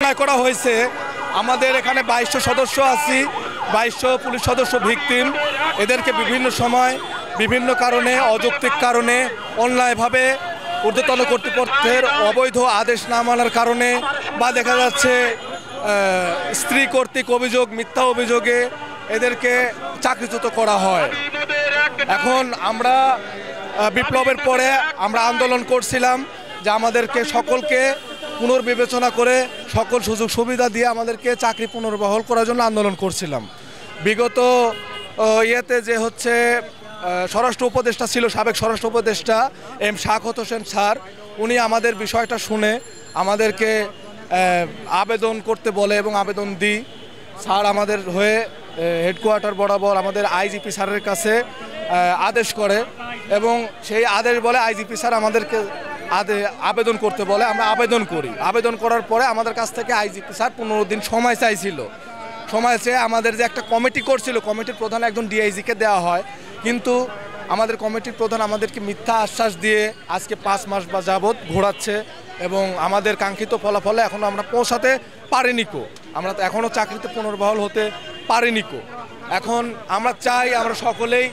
অন্যায় করা হয়েছে। আমাদের এখানে 2200 সদস্য আছি, 2200 পুলিশ সদস্য ভিকটিম। এদেরকে বিভিন্ন সময় বিভিন্ন কারণে, অযৌক্তিক কারণে, অন্যায়ভাবে ঊর্ধ্বতন কর্তৃপক্ষের অবৈধ আদেশ না মানার কারণে বা দেখা যাচ্ছে স্ত্রী কর্তৃক অভিযোগ, মিথ্যা অভিযোগে এদেরকে চাকরিচ্যুত করা হয়। এখন আমরা বিপ্লবের পরে আমরা আন্দোলন করছিলাম যে আমাদেরকে সকলকে পুনর্বিবেচনা করে সকল সুযোগ সুবিধা দিয়ে আমাদেরকে চাকরি পুনর্বহাল করার জন্য আন্দোলন করছিলাম। বিগত ইয়েতে যে হচ্ছে স্বরাষ্ট্র উপদেষ্টা ছিল, সাবেক স্বরাষ্ট্র উপদেষ্টা এম শাকত হোসেন স্যার, উনি আমাদের বিষয়টা শুনে আমাদেরকে আবেদন করতে বলে এবং আবেদন দিই। স্যার আমাদের হয়ে হেডকোয়ার্টার বরাবর আমাদের আইজিপি স্যারের কাছে আদেশ করে এবং সেই আদেশ বলে আইজিপি স্যার আমাদেরকে আবেদন করতে বলে। আমরা আবেদন করি। আবেদন করার পরে আমাদের কাছ থেকে আইজিপি স্যার 15 দিন সময় চাইছিল। সময় চেয়ে আমাদের যে একটা কমিটি করছিল, কমিটির প্রধান একজন ডিআইজিকে দেওয়া হয়, কিন্তু আমাদের কমিটির প্রধান আমাদেরকে মিথ্যা আশ্বাস দিয়ে আজকে 5 মাস বা যাবৎ ঘোরাচ্ছে এবং আমাদের কাঙ্ক্ষিত ফলাফলে এখনও আমরা পৌঁছাতে পারিনি কো। আমরা তো এখনও চাকরিতে পুনর্বহাল হতে পারিনি কো। এখন আমরা চাই আমরা সকলেই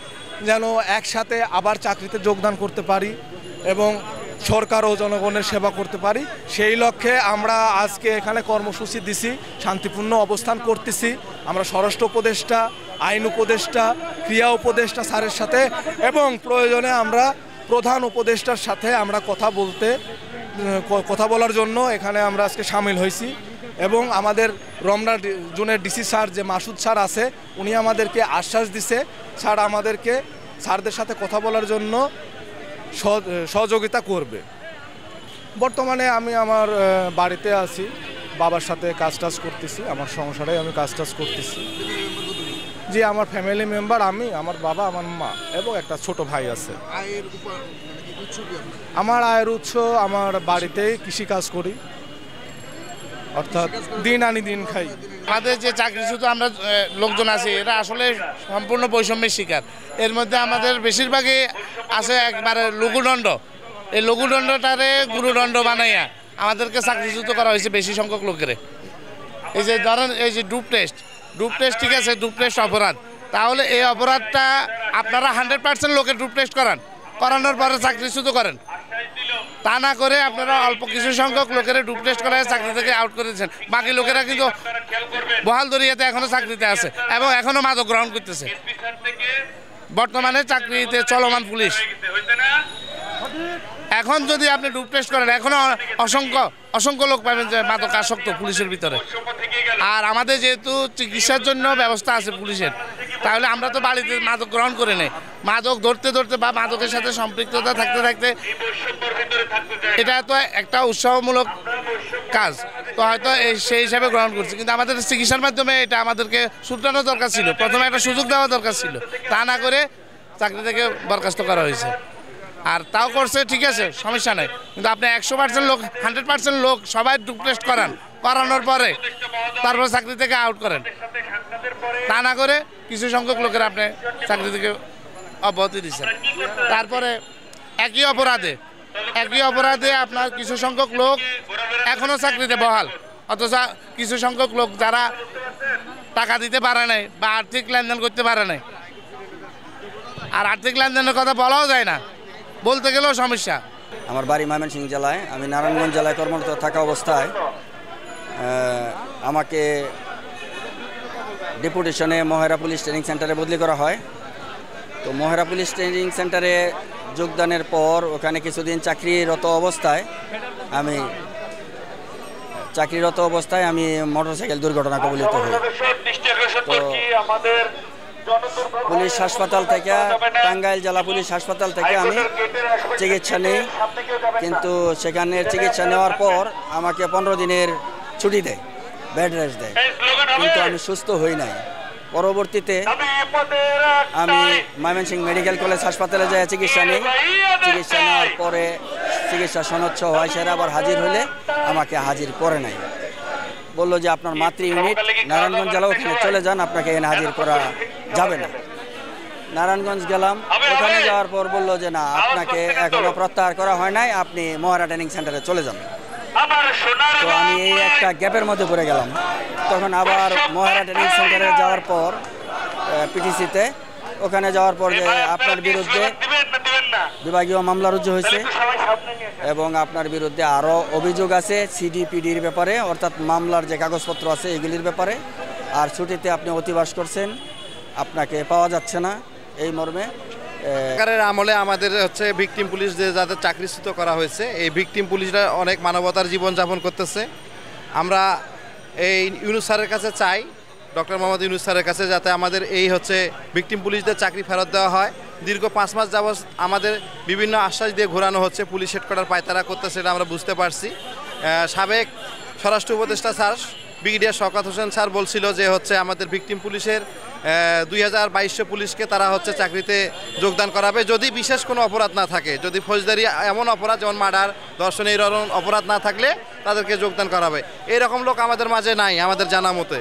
যেন একসাথে আবার চাকরিতে যোগদান করতে পারি এবং সরকার ও জনগণের সেবা করতে পারি। সেই লক্ষ্যে আমরা আজকে এখানে কর্মসূচি দিছি, শান্তিপূর্ণ অবস্থান করতেছি। আমরা স্বরাষ্ট্র উপদেষ্টা, আইন উপদেষ্টা, ক্রিয়া উপদেষ্টা স্যারের সাথে এবং প্রয়োজনে আমরা প্রধান উপদেষ্টার সাথে আমরা কথা বলার জন্য এখানে আমরা আজকে সামিল হয়েছি। এবং আমাদের রমনা জোনের ডিসি স্যার যে মাসুদ স্যার আছে, উনি আমাদেরকে আশ্বাস দিছে স্যার আমাদেরকে স্যারদের সাথে কথা বলার জন্য সহযোগিতা করবে। বর্তমানে আমি আমার বাড়িতে আছি, বাবার সাথে কাজ করতেছি, আমার সংসারে আমি কাজ করতেছি। জি, আমার ফ্যামিলি মেম্বার আমি, আমার বাবা, আমার মা এবং একটা ছোট ভাই আছে। আমার আয়ের উৎস আমার বাড়িতেই কৃষিকাজ করি, অর্থাৎ দিন আনি দিন খাই। আমাদের যে চাকরিচ্যুত আমরা লোকজন আছি, এরা আসলে সম্পূর্ণ বৈষম্যের শিকার। এর মধ্যে আমাদের বেশিরভাগই আছে একবারে লঘুদণ্ড। এই লঘুদণ্ডটারে গুরুদণ্ড বানাইয়া আমাদেরকে চাকরিচ্যুত করা হয়েছে বেশি সংখ্যক লোকের। এই যে ধরেন এই যে ডুপ টেস্ট ঠিক আছে, ডুপ টেস্ট অপরাধ। তাহলে এই অপরাধটা আপনারা 100% লোকের ডুপ টেস্ট করানোর পরে চাকরিচ্যুত করেন, তা না করে আপনারা অল্প কিছু সংখ্যক লোকের ডুপ টেস্ট করে চাকরি থেকে আউট করেছেন। বাকি লোকেরা কিন্তু বহাল দরিয়াতে এখনো চাকরিতে আছে এবং এখনো মাদক গ্রহণ করতেছে। বর্তমানে চাকরিতে চলমান পুলিশ। এখন যদি আপনি ডুপ টেস্ট করেন, এখনো অসংখ্য লোক পাবেন যে মাদক আসক্ত পুলিশের ভিতরে। আর আমাদের যেহেতু চিকিৎসার জন্য ব্যবস্থা আছে পুলিশের, তাহলে আমরা তো বাড়িতে মাদক গ্রহণ করে নেই। মাদক ধরতে বা মাদকের সাথে সম্পৃক্ততা থাকতে এটা তো একটা উৎসাহমূলক কাজ, তো হয়তো সেই হিসাবে গ্রহণ করছি। কিন্তু আমাদের চিকিৎসার মাধ্যমে এটা আমাদেরকে শুধরানোর দরকার ছিল, প্রথমে একটা সুযোগ দেওয়া দরকার ছিল, তা না করে চাকরি থেকে বরখাস্ত করা হয়েছে। আর তাও করছে, ঠিক আছে, সমস্যা নেই। কিন্তু আপনি 100% লোক, 100% লোক সবাই ডুপ টেস্ট করানোর পরে তারপর চাকরি থেকে আউট করেন, তা না করে কিছু সংখ্যক লোকের আপনি চাকরি থেকে অব্যাহতি দিচ্ছেন। তারপরে একই অপরাধে আপনার কিছু সংখ্যক লোক এখনও চাকরিতে বহাল, অথচ কিছু সংখ্যক লোক যারা টাকা দিতে পারে নাই বা আর্থিক লেনদেন করতে পারে নাই। আর আর্থিক লেনদেনের কথা বলাও যায় না, বলতে গেলেও সমস্যা। আমার বাড়ি ময়মনসিংহ জেলায়, আমি নারায়ণগঞ্জ জেলায় কর্মরত থাকা অবস্থায় আমাকে ডেপুটেশনে মহেরা পুলিশ ট্রেনিং সেন্টারে বদলি করা হয়। তো মহেরা পুলিশ ট্রেনিং সেন্টারে যোগদানের পর ওখানে কিছুদিন চাকরিরত অবস্থায় আমি মোটরসাইকেল দুর্ঘটনা কবলিত হই। তো পুলিশ হাসপাতাল থেকে, টাঙ্গাইল জেলা পুলিশ হাসপাতাল থেকে আমি চিকিৎসা নিই, কিন্তু সেখানে চিকিৎসা নেওয়ার পর আমাকে 15 দিনের ছুটি দেয়, বেড রেস্ট দেয়, কিন্তু আমি সুস্থ হই নাই। পরবর্তীতে আমি ময়মনসিংহ মেডিকেল কলেজ হাসপাতালে যাই চিকিৎসা নিই। চিকিৎসা নেওয়ার পরে চিকিৎসা সনদ সহ সেরা আবার হাজির হলে আমাকে হাজির করে নাই, বললো যে আপনার মাতৃ ইউনিট নারায়ণগঞ্জ জেলা, ওখানে চলে যান, আপনাকে এখানে হাজির করা যাবে না। নারায়ণগঞ্জ গেলাম, ওখানে যাওয়ার পর বললো যে না, আপনাকে এখনো প্রত্যাহার করা হয় নাই, আপনি মহেরা ট্রেনিং সেন্টারে চলে যান। তো আমি এই একটা গ্যাপের মধ্যে পড়ে গেলাম। তখন আবার মহারা ট্রেনিং সেন্টারে যাওয়ার পর পিটিসিতে ওখানে যাওয়ার পর যে আপনার বিরুদ্ধে বিভাগীয় মামলা রুজু হয়েছে এবং আপনার বিরুদ্ধে আরও অভিযোগ আছে সিডিপিডির ব্যাপারে, অর্থাৎ মামলার যে কাগজপত্র আছে এগুলির ব্যাপারে। আর ছুটিতে আপনি অতিবাস করছেন, আপনাকে পাওয়া যাচ্ছে না, এই মর্মে। সরকারের আমলে আমাদের হচ্ছে ভিকটিম পুলিশ যে যাদের চাকরিচ্যুত করা হয়েছে, এই ভিকটিম পুলিশরা অনেক মানবতার জীবনযাপন করতেছে। আমরা এই ইউনূস স্যারের কাছে চাই, ডক্টর মোহাম্মদ ইউনূস স্যারের কাছে, যাতে আমাদের এই হচ্ছে ভিকটিম পুলিশদের চাকরি ফেরত দেওয়া হয়। দীর্ঘ 5 মাস যাবৎ আমাদের বিভিন্ন আশ্বাস দিয়ে ঘোরানো হচ্ছে, পুলিশ হেডকোয়ার্টার পায়তারা করতেছে, এটা আমরা বুঝতে পারছি। সাবেক স্বরাষ্ট্র উপদেষ্টা sir brigadier Shawkat Hossain sir বলছিল যে হচ্ছে আমাদের ভিকটিম পুলিশের 2200 পুলিশকে তারা হচ্ছে চাকরিতে যোগদান করাবে যদি বিশেষ কোনো অপরাধ না থাকে, যদি ফৌজদারি এমন অপরাধ যেমন মার্ডার, ধর্ষণ, এই রকম অপরাধ না থাকলে তাদেরকে যোগদান করাবে। এইরকম লোক আমাদের মাঝে নাই আমাদের জানা মতে।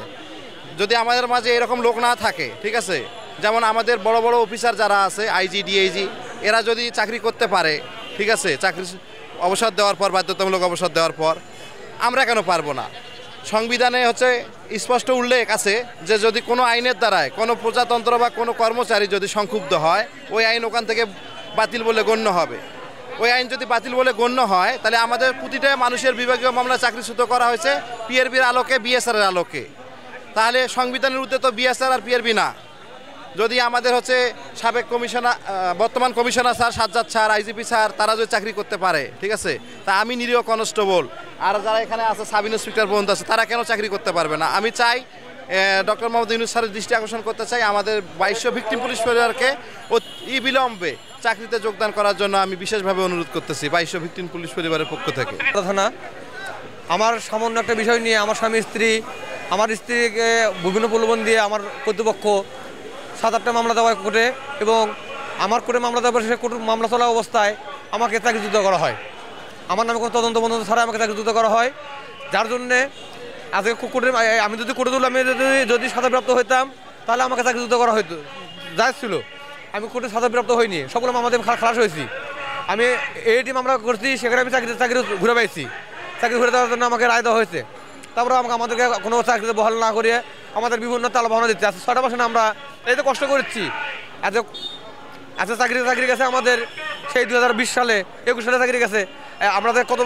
যদি আমাদের মাঝে এরকম লোক না থাকে, ঠিক আছে, যেমন আমাদের বড় বড় অফিসার যারা আছে আইজি, ডিআইজি, এরা যদি চাকরি করতে পারে, ঠিক আছে, চাকরি অবসর দেওয়ার পর, বাধ্যতামূলক অবসর দেওয়ার পর, আমরা কেন পারবো না? সংবিধানে হচ্ছে স্পষ্ট উল্লেখ আছে যে যদি কোনো আইনের দ্বারায় কোনো প্রজাতন্ত্র বা কোনো কর্মচারী যদি সংক্ষুব্ধ হয়, ওই আইন ওখান থেকে বাতিল বলে গণ্য হবে। ওই আইন যদি বাতিল বলে গণ্য হয়, তাহলে আমাদের প্রতিটা মানুষের বিভাগীয় মামলা চাকরিচ্যুত করা হয়েছে পিআরবির আলোকে, বিএসআরের আলোকে। তাহলে সংবিধানের উদ্দেশ্য তো বিএসআর আর পিআরবি না। যদি আমাদের হচ্ছে সাবেক কমিশনার, বর্তমান commissioner sir Sajjad sir, IGP sir, তারা যদি চাকরি করতে পারে, ঠিক আছে, তা আমি নিরীহ কনস্টেবল আর যারা এখানে আছে সাব ইন্সপেক্টর পর্যন্ত আছে, তারা কেন চাকরি করতে পারবে না? আমি চাই ডক্টর মোহাম্মদ ইউনূস স্যারের দৃষ্টি আকর্ষণ করতে চাই, আমাদের 2200 ভিকটিম পুলিশ পরিবারকে অতি বিলম্বে চাকরিতে যোগদান করার জন্য আমি বিশেষভাবে অনুরোধ করতেছি 2200 ভিকটিম পুলিশ পরিবারের পক্ষ থেকে। না, আমার সামান্য একটা বিষয় নিয়ে আমার স্বামী স্ত্রী, আমার স্ত্রীকে বিভিন্ন প্রলোভন দিয়ে আমার কর্তৃপক্ষ 7-8টা মামলা দেওয়া কোর্টে, এবং আমার কোর্টে মামলা দেওয়ার সে কোর্ট মামলা চলা অবস্থায় আমাকে চাকরিচ্যুত করা হয়। আমার নামে কোনো তদন্ত বন্ধ ছাড়া আমাকে চাকরিচ্যুত করা হয়, যার জন্যে আজকে কোর্টে আমি যদি কোর্টে তুলে আমি যদি সাজাপ্রাপ্ত হইতাম তাহলে আমাকে চাকরিচ্যুত করা হইতো, যাই ছিল। আমি কোর্টে সাজাপ্রাপ্ত হইনি, সবগুলো আমাদের খালাস হয়েছি। আমি এই টিম আমরা করছি, সেখানে আমি চাকরি ঘুরে পাইছি। চাকরি ঘুরে দেওয়ার জন্য আমাকে রায় দেওয়া হয়েছে। তারপরে আমাদেরকে কোনো চাকরিতে বহাল না করিয়ে আমাদের বিভিন্ন তাল বাহানা দিচ্ছে। আজকে 6টা বছর আমরা এই তো কষ্ট করছি। আজকে চাকরি গেছে আমাদের সেই 2020 সালে, 21 সালে চাকরি গেছে। আমাদের কত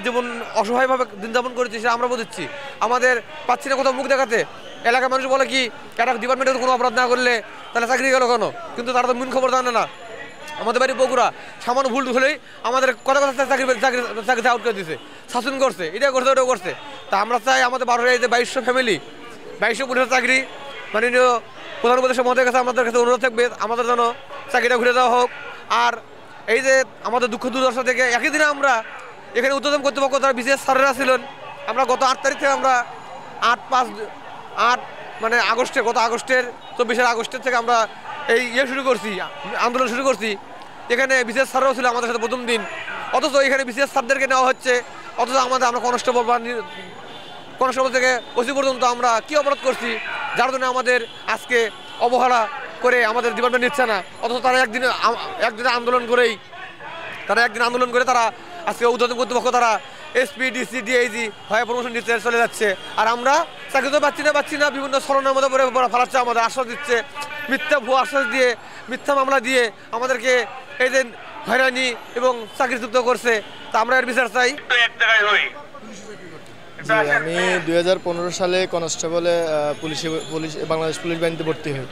জীবন অসহায়ভাবে দিন যাপন করেছি সেটা আমরা বুঝছি। আমাদের পাচ্ছি না কোথাও মুখ দেখাতে। এলাকার মানুষ বলে কি, একটা ডিপার্টমেন্টে কোনো অপরাধ না করলে তাহলে চাকরি গেল কেন? কিন্তু তারা তো মেন খবর জানে না। আমাদের বাড়ি বগুড়া, সামান্য ভুল হলেই আমাদের কথা চাকরি আউট করে দিচ্ছে, শাসন করছে, এটা করছে, ওটাও করছে। তা আমরা চাই আমাদের 2200 ফ্যামিলি, 2200 পুলিশের চাকরি মাননীয় প্রধান উপদেষ্টা মহোদয়ের কাছে আমাদের কাছে অনুরোধ থাকবে আমাদের যেন চাকরিটা ঘুরে দেওয়া হোক। আর এই যে আমাদের দুঃখ দুর্দশা থেকে একই দিনে আমরা এখানে উদ্বোধন কর্তৃপক্ষ যারা বিশেষ স্যারেরা ছিলেন, আমরা গত 8 তারিখ থেকে আমরা 8 মানে আগস্টের, গত আগস্টের 24 আগস্টের থেকে আমরা এই শুরু করছি, আন্দোলন শুরু করছি। এখানে বিশেষ স্যাররাও ছিল আমাদের সাথে প্রথম দিন, অথচ এখানে বিশেষ স্যারদেরকে নেওয়া হচ্ছে, অথচ আমরা কনস্টেবল থেকে ওসি পর্যন্ত আমরা কী অপরাধ করছি, যার জন্য আমাদের আজকে অবহেলা করে আমাদের ডিপার্টমেন্ট নিচ্ছে না। অথচ তারা একদিন আন্দোলন করে তারা আজকে উদ্বোধন কর্তৃপক্ষ তারা এসপি, ডিসি, ডিআইজি হয়ে প্রমোশন দিচ্ছে, চলে যাচ্ছে। আর আমরা চাকরি তো পাচ্ছি না, বিভিন্ন স্মরণের মধ্যে পরে ফেলাচ্ছে, আমাদের আশ্বাস দিচ্ছে, মিথ্যা ভুয়া আশ্বাস দিয়ে, মিথ্যা মামলা দিয়ে আমাদেরকে এই যে হয়রানি এবং চাকরিযুক্ত করছে। তা আমরা এর বিচার চাই। আমি 2015 সালে কনস্টেবলে বাংলাদেশ পুলিশ বাহিনীতে ভর্তি হই।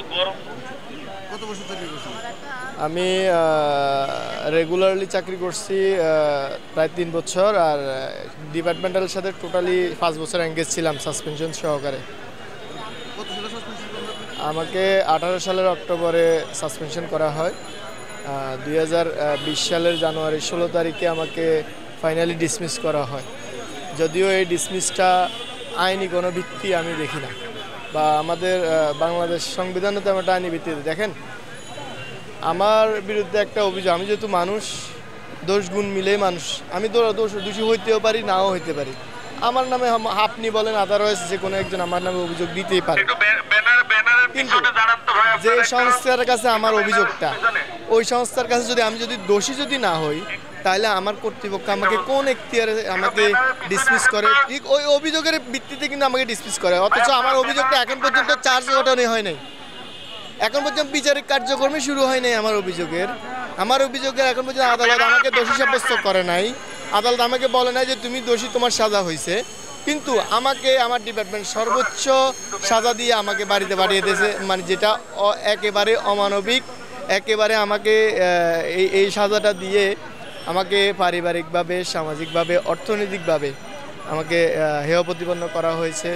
আমি রেগুলারলি চাকরি করছি প্রায় 3 বছর, আর ডিপার্টমেন্টালের সাথে টোটালি 5 বছর এঙ্গেজ ছিলাম সাসপেনশন সহকারে। আমাকে 18 সালের অক্টোবরে সাসপেনশন করা হয়। 2020 সালের জানুয়ারি 16 তারিখে আমাকে ফাইনালি ডিসমিস করা হয়। যদিও এই ডিসমিসটা আইনি কোনো ভিত্তি আমি দেখি না, বা আমাদের বাংলাদেশ সংবিধানে তেমন একটা আইনি ভিত্তি দেখেন। আমার বিরুদ্ধে একটা অভিযোগ, আমি যেহেতু মানুষ, দোষ গুণ মিলেই মানুষ, আমি তো দোষী হইতেও পারি, নাও হইতে পারি। আমার নামে আপনি বলেন, আদারওয়াইজ যে কোনো একজন আমার নামে অভিযোগ দিতেই পারে, কিন্তু যে সংস্থার কাছে আমার অভিযোগটা, ওই সংস্থার কাছে আমি যদি দোষী না হই, তাহলে আমার কর্তৃপক্ষ আমাকে কোন এখতিয়ারে আমাকে ডিসমিস করে, ঠিক ওই অভিযোগের ভিত্তিতে কিন্তু আমাকে ডিসমিস করে। অথচ আমার অভিযোগটা এখন পর্যন্ত চার্জ গঠনই হয় নাই, এখন পর্যন্ত বিচারিক কার্যক্রমই শুরু হয় নাই আমার অভিযোগের এখন পর্যন্ত আদালত আমাকে দোষী সাব্যস্ত করে নাই। আদালত আমাকে বলে নাই যে তুমি দোষী, তোমার সাজা হয়েছে, কিন্তু আমাকে আমার ডিপার্টমেন্ট সর্বোচ্চ সাজা দিয়ে আমাকে বাড়িতে পাঠিয়ে দিয়েছে, মানে যেটা একেবারে অমানবিক। একেবারে আমাকে এই সাজাটা দিয়ে আমাকে পারিবারিকভাবে, সামাজিকভাবে, অর্থনৈতিকভাবে আমাকে হেয় প্রতিপন্ন করা হয়েছে।